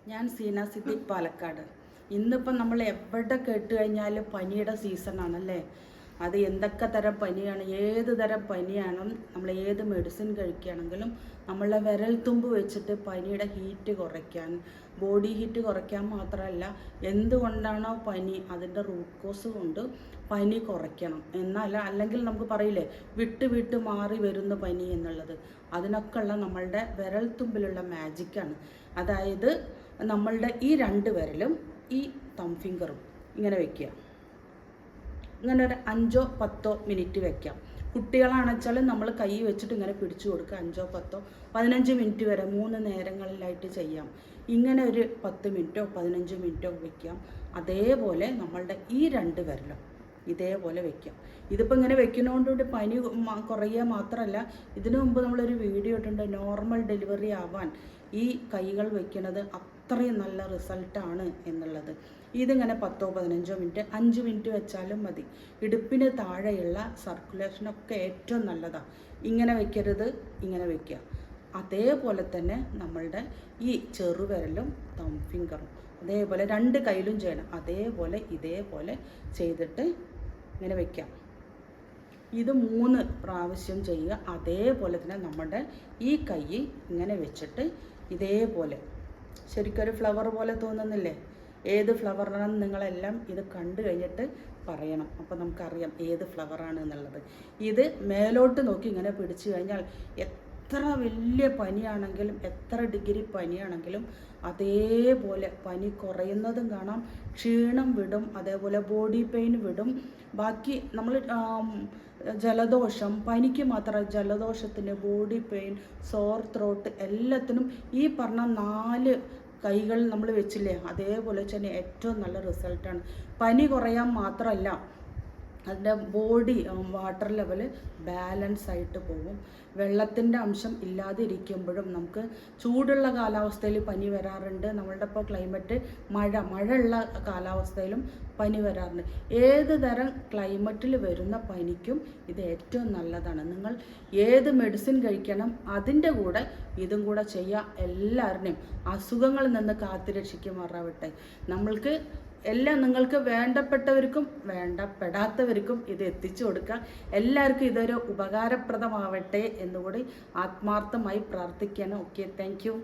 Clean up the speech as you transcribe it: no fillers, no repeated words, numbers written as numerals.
ഞാൻ സീന സിദ്ദീഖ് പാലക്കാട്. ഇന്നിപ്പം നമ്മൾ എവിടെ കേട്ട് കഴിഞ്ഞാലും പനിയുടെ സീസണാണല്ലേ. അത് എന്തൊക്കെ തരം പനിയാണ്, ഏത് തരം പനിയാണ്, നമ്മൾ ഏത് മെഡിസിൻ കഴിക്കുകയാണെങ്കിലും നമ്മളെ വിരൽ തുമ്പ് വെച്ചിട്ട് പനിയുടെ ഹീറ്റ് കുറയ്ക്കാൻ, ബോഡി ഹീറ്റ് കുറയ്ക്കാൻ മാത്രമല്ല, എന്തുകൊണ്ടാണോ പനി അതിൻ്റെ റൂട്ട് കോസ് കൊണ്ട് പനി കുറയ്ക്കണം എന്നല്ല. അല്ലെങ്കിൽ നമുക്ക് പറയില്ലേ വിട്ട് വിട്ട് മാറി വരുന്ന പനി എന്നുള്ളത്, അതിനൊക്കെ ഉള്ള നമ്മളുടെ വിരൽ തുമ്പിലുള്ള മാജിക്കാണ്. അതായത് നമ്മളുടെ ഈ രണ്ട് വിരലും ഈ തം ഫിംഗറും ഇങ്ങനെ വെക്കുക. ഇങ്ങനെ ഒരു 5-10 മിനിറ്റ് വെക്കാം. കുട്ടികളാണെച്ചാലും നമ്മൾ കൈ വെച്ചിട്ട് ഇങ്ങനെ പിടിച്ചു കൊടുക്കുക. 5-10-15 മിനിറ്റ് വരെ 3 നേരങ്ങളിലായിട്ട് ചെയ്യാം. ഇങ്ങനെ ഒരു 10 മിനിറ്റോ 15 മിനിറ്റോ വെക്കാം. അതേപോലെ നമ്മളുടെ ഈ രണ്ട് വിരലും ഇതേപോലെ വെക്കാം. ഇതിപ്പോൾ ഇങ്ങനെ വെക്കുന്നതുകൊണ്ടുകൂടി പനി കുറയുക മാത്രമല്ല, ഇതിനു മുമ്പ് നമ്മളൊരു വീഡിയോ ഇട്ടുണ്ട്, നോർമൽ ഡെലിവറി ആവാൻ ഈ കൈകൾ വെക്കുന്നത് അത്രയും നല്ല റിസൾട്ടാണ് എന്നുള്ളത്. ഇതിങ്ങനെ 10-15 മിനിറ്റ് 5 മിനിറ്റ് വെച്ചാലും മതി. ഇടുപ്പിന് താഴെയുള്ള സർക്കുലേഷനൊക്കെ ഏറ്റവും നല്ലതാണ്. ഇങ്ങനെ വെക്കരുത്, ഇങ്ങനെ വെക്കുക. അതേപോലെ തന്നെ നമ്മളുടെ ഈ ചെറുവിരലും തം ഫിംഗറും അതേപോലെ 2 കൈയിലും ചെയ്യണം. അതേപോലെ ഇതേപോലെ ചെയ്തിട്ട് ഇങ്ങനെ വെക്കാം. ഇത് 3 പ്രാവശ്യം ചെയ്യുക. അതേപോലെ തന്നെ നമ്മുടെ ഈ കൈ ഇങ്ങനെ വെച്ചിട്ട് ഇതേപോലെ ശരിക്കൊരു ഫ്ലവർ പോലെ തോന്നുന്നില്ലേ? ഏത് ഫ്ലവറാണെന്ന് നിങ്ങളെല്ലാം ഇത് കണ്ടു കഴിഞ്ഞിട്ട് പറയണം. അപ്പോൾ നമുക്കറിയാം ഏത് ഫ്ലവറാണ് എന്നുള്ളത്. ഇത് മേലോട്ട് നോക്കി ഇങ്ങനെ പിടിച്ചു കഴിഞ്ഞാൽ എത്ര വലിയ പനിയാണെങ്കിലും, എത്ര ഡിഗ്രി പനിയാണെങ്കിലും അതേപോലെ പനി കുറയുന്നതും കാണാം, ക്ഷീണം വിടും, അതേപോലെ ബോഡി പെയിൻ വിടും. ബാക്കി നമ്മൾ ജലദോഷം, പനിക്ക് മാത്രം ജലദോഷത്തിന്, ബോഡി പെയിൻ, സോർ ത്രോട്ട് എല്ലാത്തിനും ഈ പറഞ്ഞ 4 കൈകൾ നമ്മൾ വെച്ചില്ലേ, അതേപോലെ തന്നെ ഏറ്റവും നല്ല റിസൾട്ടാണ്. പനി കുറയാൻ മാത്രമല്ല, അതിൻ്റെ ബോഡി വാട്ടർ ലെവൽ ബാലൻസ് ആയിട്ട് പോകും. വെള്ളത്തിൻ്റെ അംശം ഇല്ലാതെ ഇരിക്കുമ്പോഴും നമുക്ക് ചൂടുള്ള കാലാവസ്ഥയിൽ പനി വരാറുണ്ട്. നമ്മളുടെ ഇപ്പോൾ ക്ലൈമറ്റ് മഴയുള്ള കാലാവസ്ഥയിലും പനി വരാറുണ്ട്. ഏത് തരം ക്ലൈമറ്റിൽ വരുന്ന പനിക്കും ഇത് ഏറ്റവും നല്ലതാണ്. നിങ്ങൾ ഏത് മെഡിസിൻ കഴിക്കണം, അതിൻ്റെ കൂടെ ഇതും കൂടെ ചെയ്യുക. എല്ലാവരുടെയും അസുഖങ്ങളിൽ നിന്ന് കാത്തുരക്ഷിക്കുമാറാവട്ടെ. നമ്മൾക്ക് എല്ലാം നിങ്ങൾക്ക് വേണ്ടപ്പെട്ടവർക്കും വേണ്ടപ്പെടാത്തവർക്കും ഇത് എത്തിച്ചു കൊടുക്കുക. എല്ലാവർക്കും ഇതൊരു ഉപകാരപ്രദമാവട്ടെ എന്നുകൂടി ആത്മാർത്ഥമായി പ്രാർത്ഥിക്കുകയാണ്. Okay, thank you.